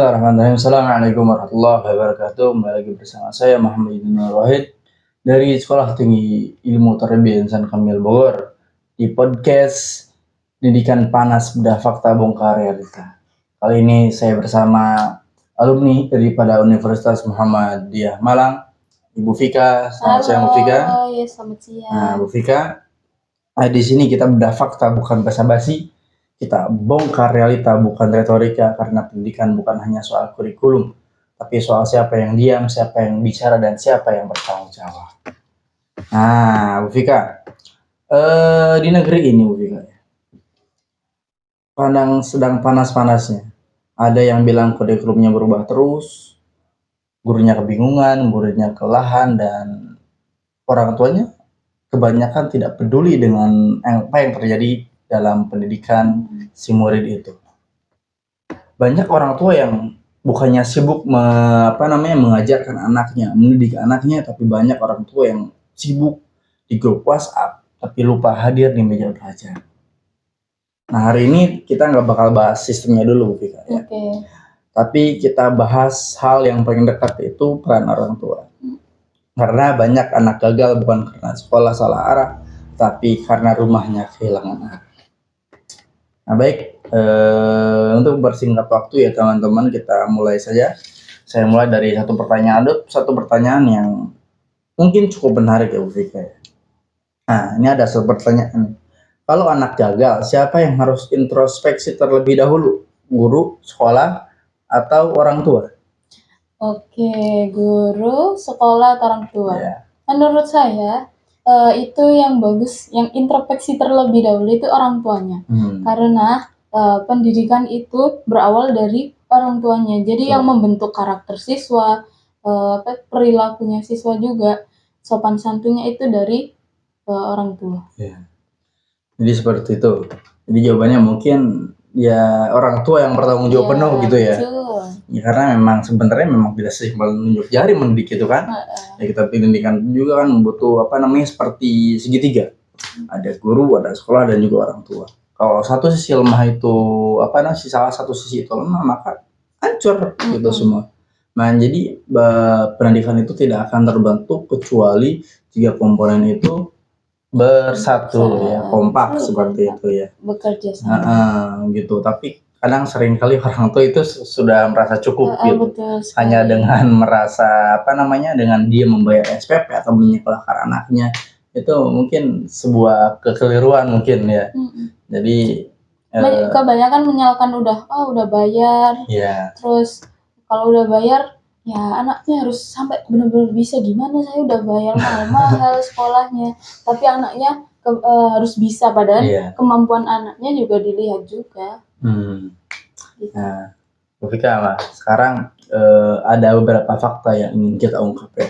Bismillahirrahmanirrahim. Assalamualaikum warahmatullahi wabarakatuh. Kembali lagi bersama saya Muhammad Ibnu Rohid dari Sekolah Tinggi Ilmu Tarbiyah Insan Kamil Bogor di podcast Didikan Panas Bedah Fakta Bongkar Realita. Kali ini saya bersama alumni daripada Universitas Muhammadiyah Malang, Ibu Fika. Selamat siang, Bu Fika. Ya, selamat siang. Nah, Bu Fika, di sini kita bedah fakta bukan basa-basi. Kita bongkar realita bukan retorika, karena pendidikan bukan hanya soal kurikulum, tapi soal siapa yang diam, siapa yang bicara, dan siapa yang bertanggung jawab. Nah, Bu Fika, di negeri ini, Bu Fika, sedang panas-panasnya. Ada yang bilang kurikulumnya berubah terus, gurunya kebingungan, muridnya kelelahan, dan orang tuanya kebanyakan tidak peduli dengan apa yang terjadi dalam pendidikan si murid itu. Banyak orang tua yang bukannya sibuk mengajarkan anaknya, mendidik anaknya, tapi banyak orang tua yang sibuk di grup WhatsApp tapi lupa hadir di meja belajar. Nah, hari ini kita nggak bakal bahas sistemnya dulu, Bu Fika, ya. Tapi kita bahas hal yang paling dekat, yaitu peran orang tua. Karena banyak anak gagal bukan karena sekolah salah arah, tapi karena rumahnya kehilangan arah. Nah, baik, untuk bersingkat waktu ya teman-teman, kita mulai saja. Saya mulai dari satu pertanyaan yang mungkin cukup menarik ya, Bu Fika. Nah, ini ada satu pertanyaan. Kalau anak gagal, siapa yang harus introspeksi terlebih dahulu? Guru, sekolah, atau orang tua? Oke, guru, sekolah, atau orang tua. Ya. Menurut saya, itu yang bagus, yang introspeksi terlebih dahulu itu orang tuanya. Karena pendidikan itu berawal dari orang tuanya. Jadi yang membentuk karakter siswa, perilakunya siswa juga, sopan santunnya itu dari orang tua. Ya. Jadi seperti itu. Jadi jawabannya mungkin ya orang tua yang bertanggung jawab penuh gitu ya. Betul. Ya, karena memang sebenarnya tidak sesimpel menunjuk jari mendidik itu kan. Ya, kita pendidikan juga kan butuh seperti segitiga. Ada guru, ada sekolah, dan juga orang tua. Kalau satu sisi lemah itu salah satu sisi itu lemah, maka hancur gitu semua. Nah, jadi pendidikan itu tidak akan terbentuk kecuali tiga komponen itu bersatu ya, kompak seperti itu ya. Bekerja sama. Gitu. Tapi kadang seringkali orang tua itu sudah merasa cukup gitu. Betul, hanya dengan merasa dengan dia membayar SPP atau menyekolahkan anaknya, itu mungkin sebuah kekeliruan mungkin ya. Jadi kebanyakan menyalahkan udah bayar. Yeah. Terus kalau udah bayar, ya anaknya harus sampai benar-benar bisa. Gimana, saya udah bayar mahal sekolahnya, tapi anaknya harus bisa, padahal kemampuan anaknya juga dilihat juga. Nah, Bu Fika, sekarang ada beberapa fakta yang ingin kita ungkap ya.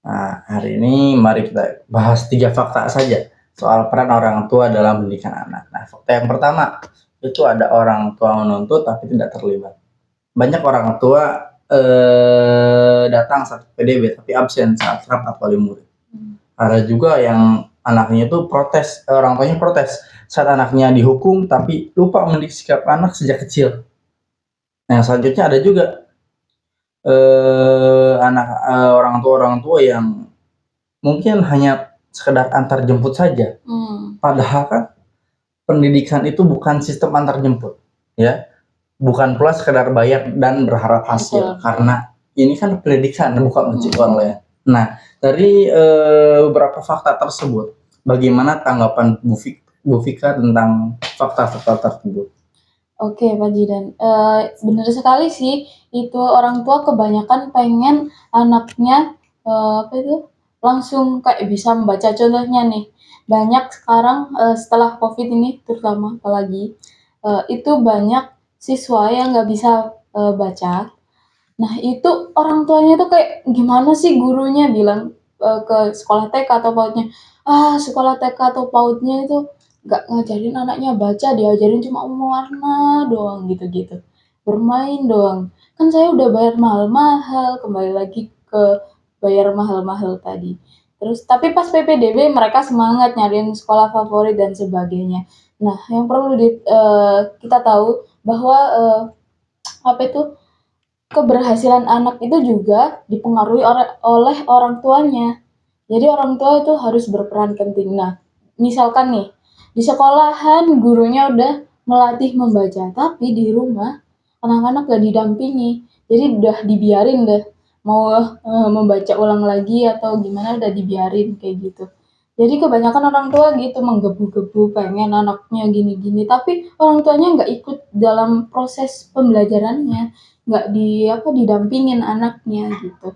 Nah, hari ini mari kita bahas 3 fakta saja soal peran orang tua dalam pendidikan anak. Nah, fakta yang pertama itu ada orang tua menuntut tapi tidak terlibat. Banyak orang tua datang saat PDB tapi absen saat rapat wali murid. Ada juga yang anaknya itu protes, orang tuanya protes saat anaknya dihukum tapi lupa mendidik sikap anak sejak kecil. Nah, yang selanjutnya ada juga orang tua yang mungkin hanya sekedar antar jemput saja. Padahal kan pendidikan itu bukan sistem antar jemput, ya. Bukan pula sekedar bayar dan berharap hasil. Karena ini kan pendidikan, bukan mencari online. Nah, dari beberapa fakta tersebut, bagaimana tanggapan Bu Fika tentang fakta-fakta tersebut? Oke, Pak Jidan. Benar sekali sih, itu orang tua kebanyakan pengen anaknya langsung kayak bisa membaca. Contohnya nih, banyak sekarang setelah COVID ini terutama apalagi itu banyak siswa yang nggak bisa baca. Nah, itu orang tuanya tuh kayak gimana sih, gurunya bilang ke sekolah TK atau PAUD-nya, sekolah TK atau PAUD-nya itu nggak ngajarin anaknya baca, diajarin cuma mewarna doang gitu-gitu, bermain doang. Kan saya udah bayar mahal-mahal, kembali lagi ke bayar mahal-mahal tadi. Terus tapi pas PPDB mereka semangat nyariin sekolah favorit dan sebagainya. Nah, yang perlu kita tahu bahwa keberhasilan anak itu juga dipengaruhi oleh orang tuanya. Jadi orang tua itu harus berperan penting. Nah, misalkan nih, di sekolahan gurunya udah melatih membaca, tapi di rumah anak-anak gak didampingi. Jadi udah dibiarin deh, mau membaca ulang lagi atau gimana udah dibiarin kayak gitu. Jadi kebanyakan orang tua gitu menggebu-gebu pengen anaknya gini-gini, tapi orang tuanya nggak ikut dalam proses pembelajarannya, nggak didampingin anaknya gitu.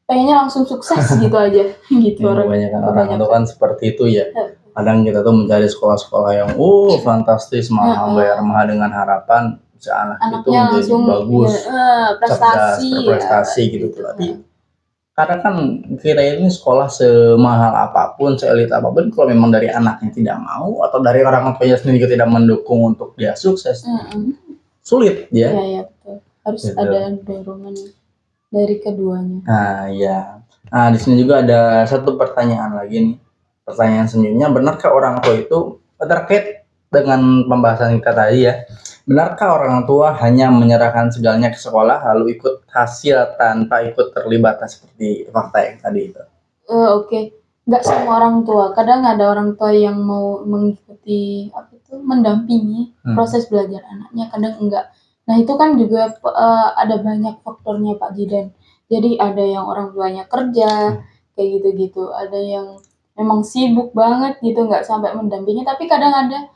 Pengennya langsung sukses gitu aja, gitu Yang kebanyakan orang itu kan seperti itu ya. Kadang kita tuh mencari sekolah-sekolah yang fantastis, mahal, bayar mahal dengan harapan si anak itu anaknya menjadi langsung bagus, cerdas, prestasi berprestasi ya, gitu. Tapi karena kan kita ini sekolah semahal apapun, seelit apapun, kalau memang dari anaknya tidak mau atau dari orang tuanya sendiri juga tidak mendukung untuk dia sukses, sulit ya. Iya betul. Harus Gitu. ada dorongan dari keduanya. Nah ya, nah di sini juga ada satu pertanyaan lagi nih. Pertanyaan selanjutnya, benarkah orang tua itu terkait dengan pembahasan kita tadi ya? Benarkah orang tua hanya menyerahkan segalanya ke sekolah lalu ikut hasil tanpa ikut terlibat seperti fakta yang tadi itu? Oke. Nggak semua orang tua. Kadang ada orang tua yang mau mengikuti mendampingi proses belajar anaknya, kadang enggak. Nah itu kan juga ada banyak faktornya Pak Jidan. Jadi ada yang orang tuanya kerja kayak gitu-gitu, ada yang memang sibuk banget gitu nggak sampai mendampingi, tapi kadang ada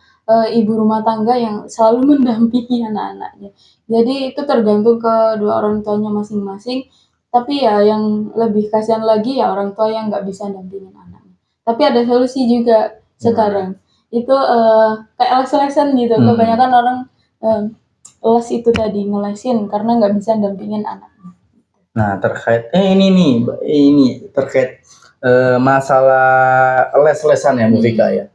ibu rumah tangga yang selalu mendampingi anak-anaknya. Jadi itu tergantung kedua orang tuanya masing-masing. Tapi ya yang lebih kasihan lagi ya orang tua yang nggak bisa dampingin anaknya. Tapi ada solusi juga sekarang. Itu kayak les-lesan gitu. Kebanyakan orang les itu tadi ngelesin karena nggak bisa dampingin anaknya. Nah terkait ini terkait masalah les-lesan ya Bu Vika ya.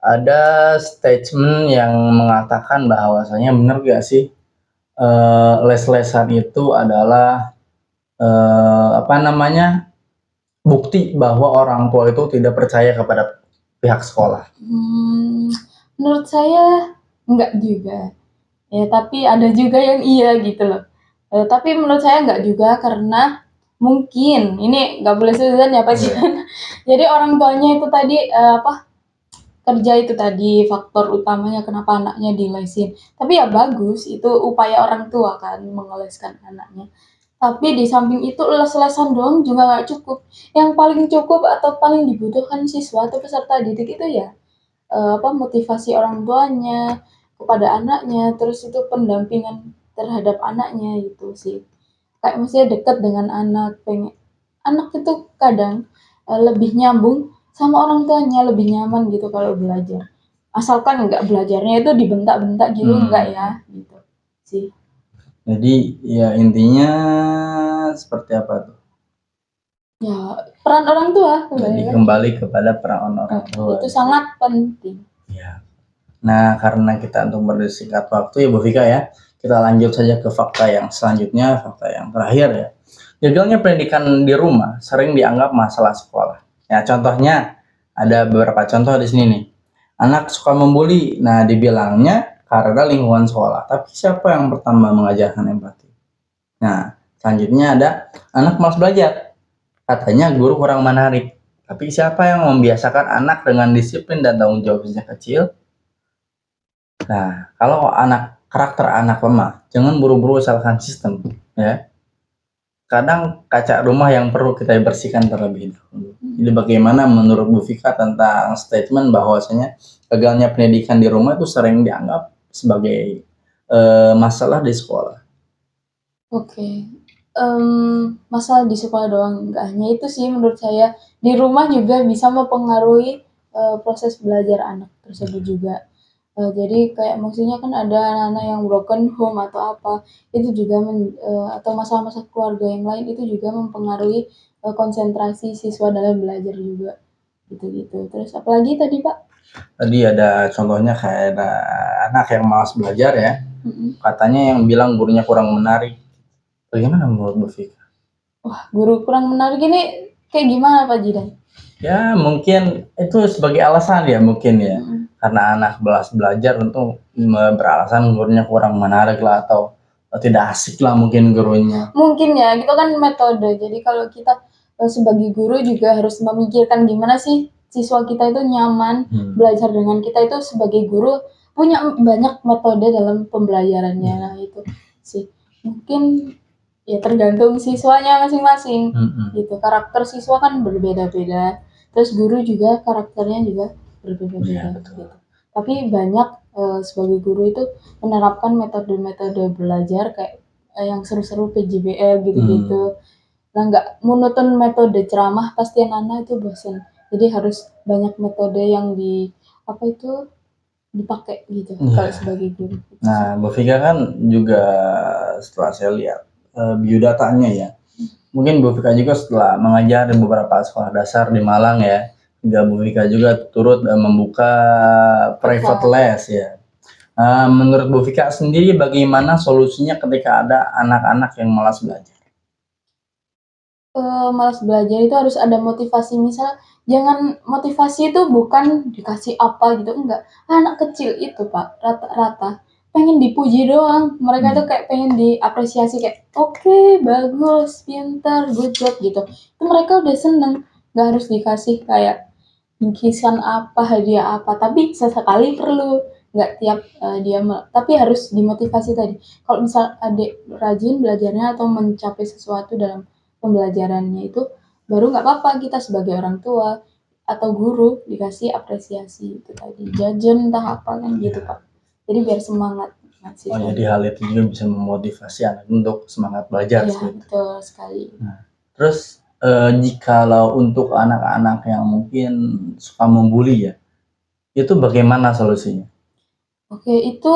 Ada statement yang mengatakan bahwasanya benar gak sih les-lesan itu adalah bukti bahwa orang tua itu tidak percaya kepada pihak sekolah? Menurut saya enggak juga. Ya, tapi ada juga yang iya gitu loh. Tapi menurut saya enggak juga karena mungkin ini nggak boleh suzon ya Pak Jidan. Jadi orang tuanya itu tadi kerja itu tadi faktor utamanya kenapa anaknya dilesin. Tapi ya bagus, itu upaya orang tua kan mengeleskan anaknya. Tapi di samping itu les-lesan doang juga nggak cukup. Yang paling cukup atau paling dibutuhkan siswa atau peserta didik itu ya motivasi orang tuanya kepada anaknya, terus itu pendampingan terhadap anaknya gitu sih. Kayak maksudnya dekat dengan anak, anak itu kadang lebih nyambung sama orang tuanya, lebih nyaman gitu kalau belajar. Asalkan nggak belajarnya itu dibentak-bentak gitu, enggak ya gitu sih. Jadi ya intinya seperti apa tuh? Ya peran orang tua. Jadi kembali kepada peran orang tua. Itu sangat penting. Ya. Nah karena kita untuk bersingkat waktu ya Bu Vika ya, kita lanjut saja ke fakta yang selanjutnya, fakta yang terakhir ya. Gagalnya pendidikan di rumah sering dianggap masalah sekolah. Ya contohnya ada beberapa contoh di sini nih. Anak suka membuli, nah dibilangnya karena lingkungan sekolah. Tapi siapa yang pertama mengajarkan empati? Nah selanjutnya ada anak malas belajar. Katanya guru kurang menarik. Tapi siapa yang membiasakan anak dengan disiplin dan tanggung jawab sejak kecil? Nah, kalau karakter anak lemah, jangan buru-buru salahkan sistem, ya. Kadang kaca rumah yang perlu kita bersihkan terlebih dahulu. Jadi bagaimana menurut Bu Vika tentang statement bahwasanya gagalnya pendidikan di rumah itu sering dianggap sebagai masalah di sekolah? Oke. Masalah di sekolah doang, nggak hanya itu sih menurut saya, di rumah juga bisa mempengaruhi proses belajar anak tersebut juga. Jadi kayak maksudnya kan ada anak-anak yang broken home atau apa, itu juga atau masalah-masalah keluarga yang lain itu juga mempengaruhi konsentrasi siswa dalam belajar juga, gitu-gitu. Terus apalagi tadi Pak? Tadi ada contohnya kayak ada anak yang malas belajar ya, katanya yang bilang gurunya kurang menarik. Bagaimana menurut Bu Vika? Wah, guru kurang menarik ini kayak gimana Pak Jidan? Ya mungkin itu sebagai alasan ya mungkin ya. Karena anak malas belajar tentu beralasan gurunya kurang menarik lah atau tidak asik lah mungkin gurunya. Mungkin ya, itu kan metode. Jadi kalau kita sebagai guru juga harus memikirkan gimana sih siswa kita itu nyaman belajar dengan kita. Itu sebagai guru punya banyak metode dalam pembelajarannya. Nah itu sih mungkin ya tergantung siswanya masing-masing gitu. Karakter siswa kan berbeda-beda, terus guru juga karakternya juga berbeda-beda gitu. Tapi banyak sebagai guru itu menerapkan metode-metode belajar kayak yang seru-seru PJBL gitu-gitu. Nah nggak monoton metode ceramah pasti anak-anak itu bosan. Jadi harus banyak metode yang dipakai gitu kalau sebagai guru. Nah, Bu Vika kan juga setelah saya lihat biodatanya ya, mungkin Bu Vika juga setelah mengajar di beberapa sekolah dasar di Malang ya, juga Bu Vika juga turut membuka private les ya. Menurut Bu Vika sendiri bagaimana solusinya ketika ada anak-anak yang malas belajar? Malas belajar itu harus ada motivasi. Misal jangan motivasi itu bukan dikasih apa gitu, enggak. Anak kecil itu Pak rata-rata pengen dipuji doang. Mereka tuh kayak pengen diapresiasi kayak oke, bagus, pintar, good job gitu. Itu mereka udah seneng. Nggak harus dikasih kayak bingkisan apa, hadiah apa. Tapi sesekali perlu. Nggak tiap tapi harus dimotivasi tadi. Kalau misal adik rajin belajarnya atau mencapai sesuatu dalam pembelajarannya itu baru nggak apa-apa kita sebagai orang tua atau guru dikasih apresiasi itu tadi jajan entah apa kan gitu Pak, jadi biar semangat. Jadi hal itu juga bisa memotivasi anak untuk semangat belajar. Iya betul sekali. Terus jikalau untuk anak-anak yang mungkin suka membuli ya, itu bagaimana solusinya? Oke, itu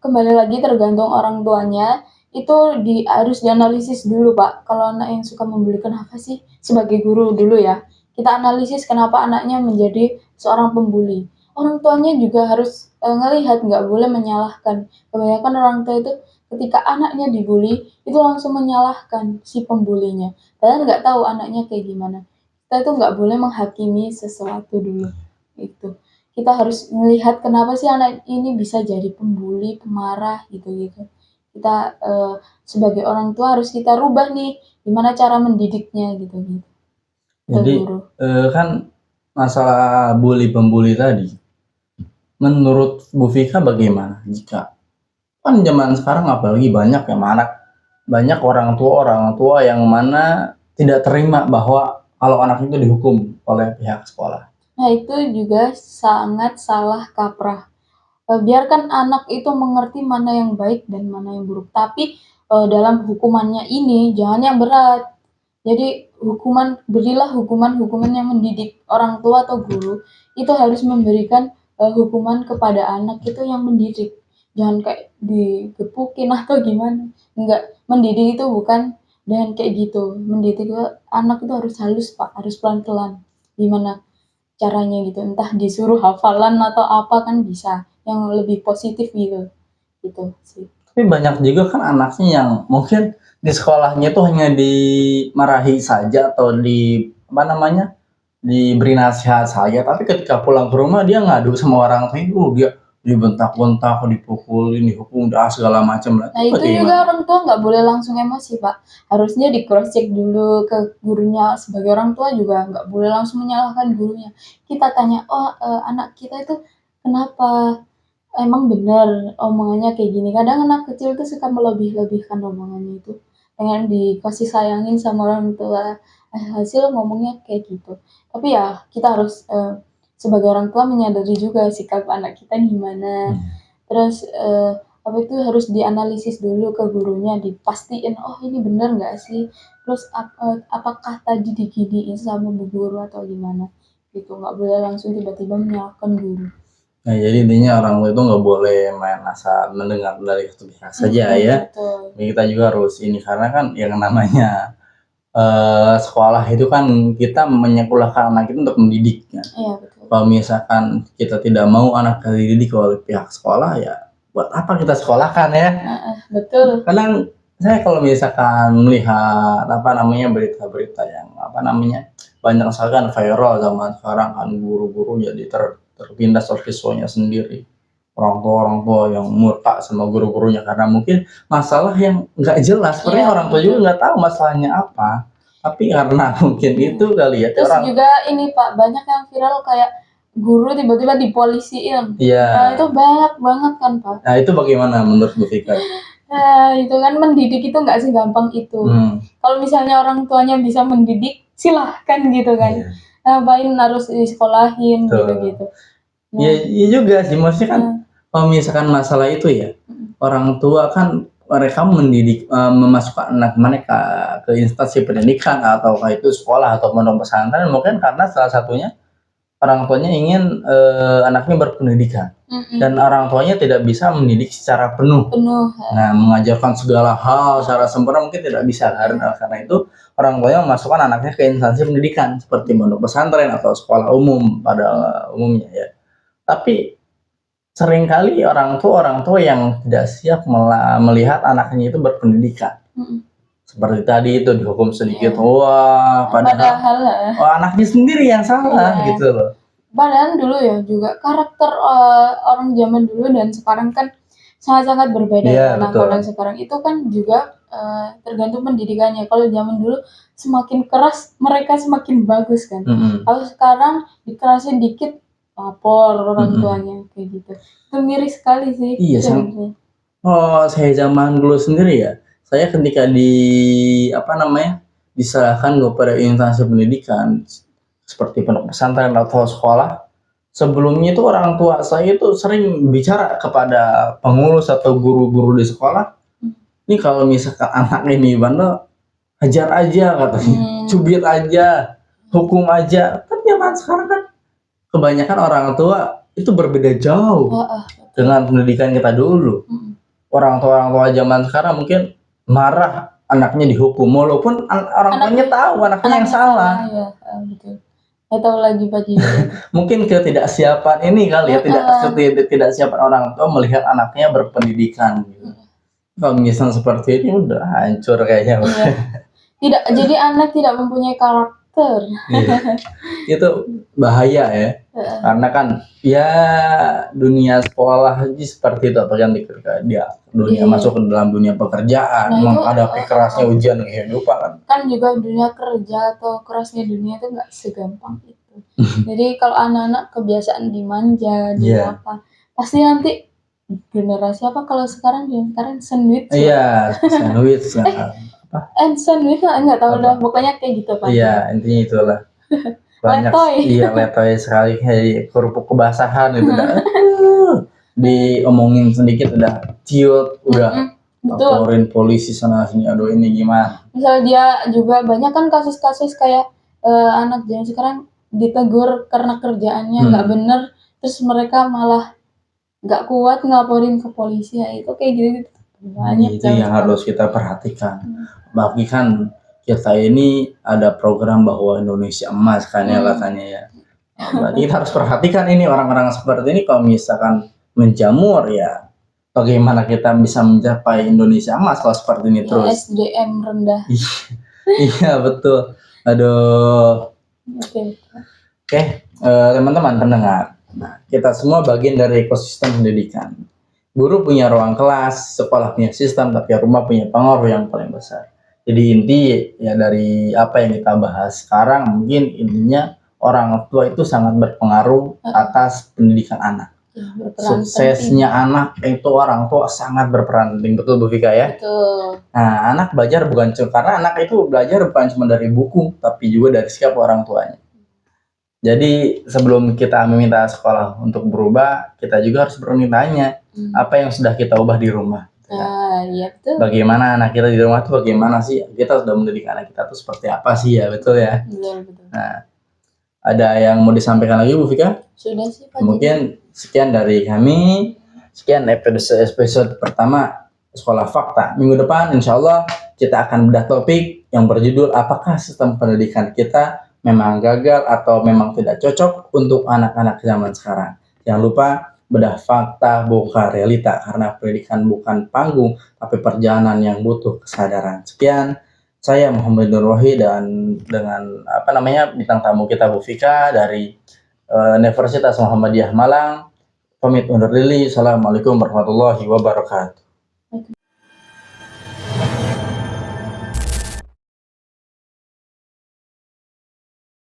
kembali lagi tergantung orang tuanya. Itu harus dianalisis dulu Pak. Kalau anak yang suka membuli kenapa sih, sebagai guru dulu ya, kita analisis kenapa anaknya menjadi seorang pembuli. Orang tuanya juga harus ngelihat, nggak boleh menyalahkan. Kebanyakan orang tua itu ketika anaknya dibully itu langsung menyalahkan si pembulinya, padahal nggak tahu anaknya kayak gimana. Kita itu nggak boleh menghakimi sesuatu dulu. Itu kita harus melihat kenapa sih anak ini bisa jadi pembuli, pemarah gitu-gitu. Kita sebagai orang tua harus kita rubah nih, gimana cara mendidiknya gitu-gitu. Jadi kan masalah bully pembuli tadi, menurut Bu Vika bagaimana jika kan zaman sekarang apalagi banyak banyak orang tua yang mana tidak terima bahwa kalau anak itu dihukum oleh pihak sekolah. Nah itu juga sangat salah kaprah. Biarkan anak itu mengerti mana yang baik dan mana yang buruk. Tapi dalam hukumannya ini jangan yang berat. Jadi berilah hukuman yang mendidik. Orang tua atau guru itu harus memberikan hukuman kepada anak itu yang mendidik. Jangan kayak digepukin atau gimana. Enggak, mendidik itu bukan dengan kayak gitu. Mendidik anak itu harus halus Pak, harus pelan-pelan. Gimana caranya gitu, entah disuruh hafalan atau apa kan bisa yang lebih positif gitu sih. Tapi banyak juga kan anaknya yang mungkin di sekolahnya itu hanya dimarahi saja atau diberi nasihat saja, tapi ketika pulang ke rumah dia ngadu sama orang tua itu dia dibentak-bentak, dipukulin, dihukum, segala macam. Nah itu juga orang tua nggak boleh langsung emosi Pak, harusnya di cross check dulu ke gurunya. Sebagai orang tua juga nggak boleh langsung menyalahkan gurunya. Kita tanya, anak kita itu kenapa, emang benar omongannya kayak gini. Kadang anak kecil tuh suka melebih-lebihkan omongannya itu, pengen dikasih sayangin sama orang tua, hasil ngomongnya kayak gitu. Tapi ya kita harus sebagai orang tua menyadari juga sikap anak kita gimana. Terus harus dianalisis dulu ke gurunya, dipastiin oh ini bener nggak sih, terus apakah tadi diginiin sama bu guru atau gimana gitu. Nggak boleh langsung tiba-tiba menyalahkan guru. Nah, jadi intinya orang tua itu nggak boleh main asal mendengar dari satu pihak saja ya. Betul. Kita juga harus ini, karena kan yang namanya sekolah itu kan kita menyekolahkan anak itu untuk mendidik kan. Iya betul. Kalau misalkan kita tidak mau anak kita dididik oleh pihak sekolah, ya buat apa kita sekolahkan ya? Betul. Kadang saya kalau misalkan melihat berita-berita yang banyak sekali kan viral zaman sekarang kan, guru-guru jadi tertindas oleh siswanya sendiri. orang tua yang murka sama guru-gurunya karena mungkin masalah yang nggak jelas. Sebenarnya Iya, orang tua juga nggak tahu masalahnya apa, tapi karena mungkin itu kali ya Terus orang. juga ini Pak, banyak yang viral kayak guru tiba-tiba dipolisiin. Iya. Nah, itu banyak banget kan Pak. Nah itu bagaimana menurut Bu Fika? Itu kan mendidik itu nggak segampang itu. Kalau misalnya orang tuanya bisa mendidik, silahkan gitu kan. Iya. Ngapain harus disekolahin Betul. gitu-gitu. Iya iya juga sih, maksudnya kan kalau misalkan masalah itu ya, orang tua kan mereka mendidik, memasukkan anak mereka ke instansi pendidikan atau itu sekolah atau pondok pesantren mungkin karena salah satunya orang tuanya ingin anaknya berpendidikan dan orang tuanya tidak bisa mendidik secara penuh. Nah, mengajarkan segala hal secara sempurna mungkin tidak bisa karena itu orang tuanya memasukkan anaknya ke instansi pendidikan seperti pondok pesantren atau sekolah umum pada umumnya ya. Tapi seringkali orang tua yang tidak siap melihat anaknya itu berpendidikan. Seperti tadi itu dihukum sedikit, wah padahal anaknya sendiri yang salah gitu loh. Padahal dulu ya juga karakter orang zaman dulu dan sekarang kan sangat-sangat berbeda. Nah kalau sekarang itu kan juga tergantung pendidikannya. Kalau zaman dulu semakin keras mereka semakin bagus kan. Kalau sekarang dikerasin dikit lapor orang tuanya kayak gitu. Itu miris sekali sih. Iya saya zaman dulu sendiri ya. Saya ketika diserahkan kepada instansi pendidikan seperti pondok pesantren atau sekolah, sebelumnya itu orang tua saya itu sering bicara kepada pengurus atau guru-guru di sekolah. Ini kalau misalkan anak ini bandel, hajar aja katanya, cubit aja, hukum aja. Tapi zaman sekarang kan kebanyakan orang tua itu berbeda jauh dengan pendidikan kita dulu. Orang tua zaman sekarang mungkin marah anaknya dihukum walaupun orang tuanya tahu anaknya yang salah. Iya, betul. Atau lagi bagi mungkin ketidaksiapan ini kali ya, ketidaksiapan orang tua melihat anaknya berpendidikan gitu. Kalau misalnya seperti ini udah hancur kayaknya. Tidak, jadi anak tidak mempunyai karakter. Itu bahaya ya. Karena kan ya dunia sekolah aja seperti itu, apalagi dia dunia masuk ke dalam dunia pekerjaan, menghadapi kerasnya ujian kehidupan kan juga dunia kerja atau kerasnya dunia itu nggak segampang itu. Jadi kalau anak-anak kebiasaan dimanja, apa pasti nanti generasi apa kalau sekarang sandwich. Iya, sandwich. Sandwich nggak tahu dah, pokoknya kayak gitu Pak. Iya, intinya itulah. Banyak letoy sekali kayak kerupuk kebasahan itu diomongin sedikit udah ciut, udah laporin polisi sana sini, aduh ini gimana. Misal dia juga banyak kan kasus-kasus kayak anak zaman sekarang ditegur karena kerjaannya nggak bener, terus mereka malah nggak kuat ngelaporin ke polisi, ya itu kayak gitu banyak. Itu yang harus kita perhatikan. Bagi kan kita ini ada program bahwa Indonesia emas kan ya katanya ya. Berarti kita harus perhatikan ini orang-orang seperti ini kalau misalkan menjamur ya bagaimana kita bisa mencapai Indonesia emas kalau seperti ini terus. SDM rendah. Iya betul. Aduh. Oke, teman-teman pendengar. Nah, kita semua bagian dari ekosistem pendidikan. Guru punya ruang kelas, sekolah punya sistem, tapi rumah punya pengaruh yang paling besar. Jadi inti ya dari apa yang kita bahas sekarang mungkin intinya orang tua itu sangat berpengaruh atas pendidikan anak. Suksesnya anak itu orang tua sangat berperan penting, betul Bu Fika ya? Betul. Nah, anak belajar bukan cuma karena anak itu belajar bukan cuma dari buku, tapi juga dari sikap orang tuanya. Jadi sebelum kita meminta sekolah untuk berubah, kita juga harus bertanya apa yang sudah kita ubah di rumah. Iya betul. Bagaimana anak kita di rumah tuh bagaimana sih? Kita sudah mendidik anak kita tuh seperti apa sih ya, betul ya? Betul. Nah, ada yang mau disampaikan lagi Bu Fika? Sudah sih Pak. Mungkin sekian dari kami. Sekian episode pertama Sekolah Fakta. Minggu depan insya Allah kita akan bedah topik yang berjudul apakah sistem pendidikan kita memang gagal atau memang tidak cocok untuk anak-anak zaman sekarang. Jangan lupa bedah fakta bukan realita, karena pendidikan bukan panggung tapi perjalanan yang butuh kesadaran. Sekian, saya Muhammad Nur Wahid dan dengan bintang tamu kita Bu Fika dari Universitas Muhammadiyah Malang. Pamit undur diri. Assalamualaikum warahmatullahi wabarakatuh.